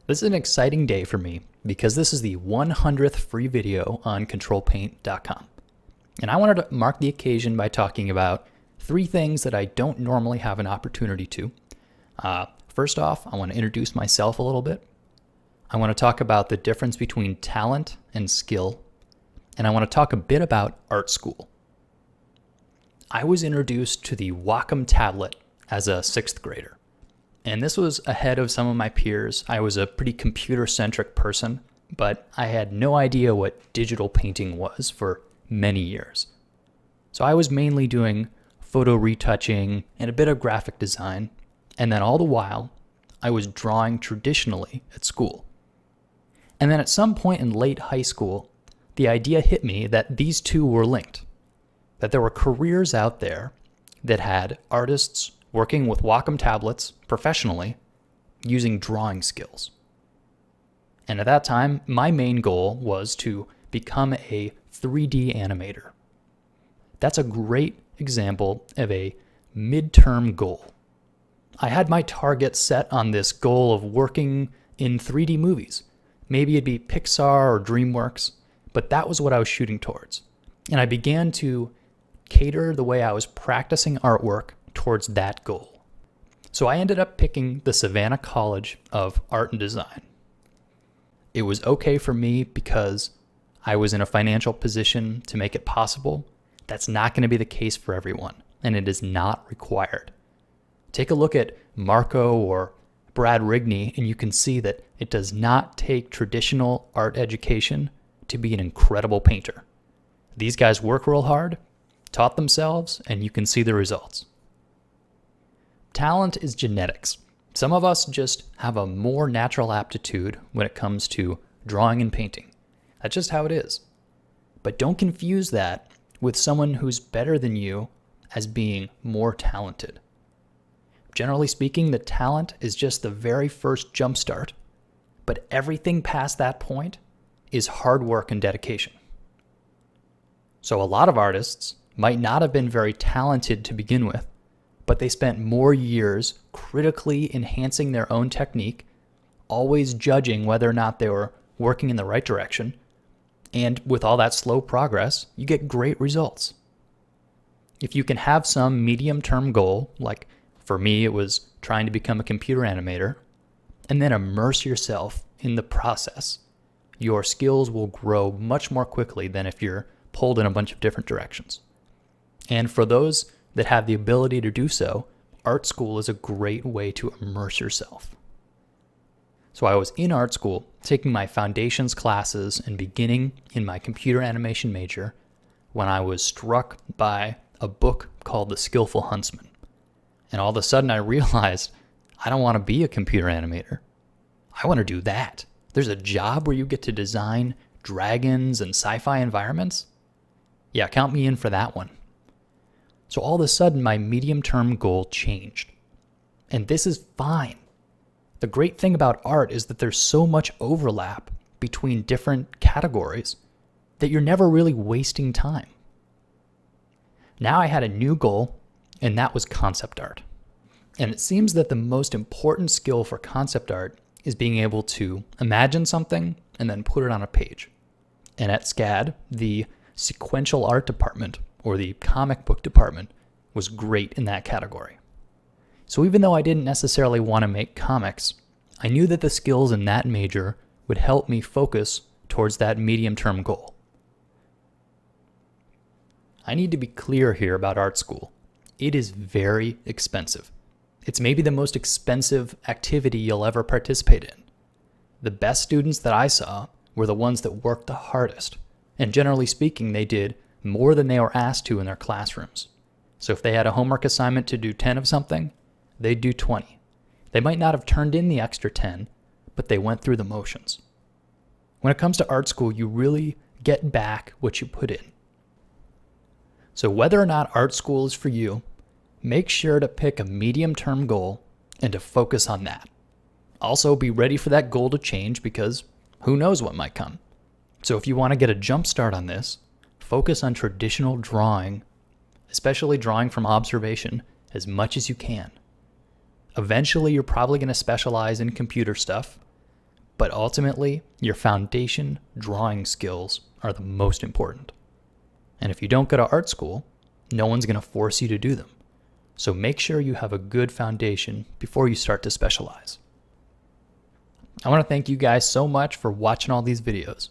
This is an exciting day for me because this is the 100th free video on CtrlPaint.com. And I wanted to mark the occasion by talking about 3 things that I don't normally have an opportunity to. First off, I want to introduce myself a little bit. I want to talk about the difference between talent and skill. And I want to talk a bit about art school. I was introduced to the Wacom tablet as a 6th grader. And this was ahead of some of my peers. I was a pretty computer-centric person, but I had no idea what digital painting was for many years. So I was mainly doing photo retouching and a bit of graphic design, and then all the while, I was drawing traditionally at school. And then at some point in late high school, the idea hit me that these two were linked, that there were careers out there that had artists working with Wacom tablets professionally using drawing skills. And at that time, my main goal was to become a 3D animator. That's a great example of a midterm goal. I had my target set on this goal of working in 3D movies. Maybe it'd be Pixar or DreamWorks, but that was what I was shooting towards. And I began to cater the way I was practicing artwork towards that goal. So I ended up picking the Savannah College of Art and Design. It was okay for me because I was in a financial position to make it possible. That's not going to be the case for everyone, and it is not required. Take a look at Marco or Brad Rigney, and you can see that it does not take traditional art education to be an incredible painter. These guys work real hard, taught themselves, and you can see the results. Talent is genetics. Some of us just have a more natural aptitude when it comes to drawing and painting. That's just how it is. But don't confuse that with someone who's better than you as being more talented. Generally speaking, the talent is just the very first jumpstart, but everything past that point is hard work and dedication. So a lot of artists might not have been very talented to begin with, but they spent more years critically enhancing their own technique, always judging whether or not they were working in the right direction. And with all that slow progress, you get great results. If you can have some medium-term goal, like for me it was trying to become a computer animator, and then immerse yourself in the process, your skills will grow much more quickly than if you're pulled in a bunch of different directions. And for those that have the ability to do so, art school is a great way to immerse yourself. So I was in art school, taking my foundations classes and beginning in my computer animation major when I was struck by a book called The Skillful Huntsman. And all of a sudden I realized I don't want to be a computer animator. I want to do that. There's a job where you get to design dragons and sci-fi environments. Yeah, count me in for that one. So all of a sudden, my medium-term goal changed. And this is fine. The great thing about art is that there's so much overlap between different categories that you're never really wasting time. Now I had a new goal, and that was concept art. And it seems that the most important skill for concept art is being able to imagine something and then put it on a page. And at SCAD, the sequential art department, or the comic book department, was great in that category. So even though I didn't necessarily want to make comics, I knew that the skills in that major would help me focus towards that medium-term goal. I need to be clear here about art school. It is very expensive. It's maybe the most expensive activity you'll ever participate in. The best students that I saw were the ones that worked the hardest, and generally speaking, they did more than they were asked to in their classrooms. So if they had a homework assignment to do 10 of something, they'd do 20. They might not have turned in the extra 10, but they went through the motions. When it comes to art school, you really get back what you put in. So whether or not art school is for you, make sure to pick a medium-term goal and to focus on that. Also, be ready for that goal to change because who knows what might come. So if you want to get a jump start on this, focus on traditional drawing, especially drawing from observation, as much as you can. Eventually, you're probably going to specialize in computer stuff, But ultimately, your foundation drawing skills are the most important. And if you don't go to art school, no one's going to force you to do them. So make sure you have a good foundation before you start to specialize. I want to thank you guys so much for watching all these videos.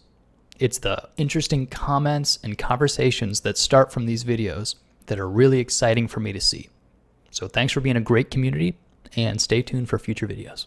It's the interesting comments and conversations that start from these videos that are really exciting for me to see. So thanks for being a great community, and stay tuned for future videos.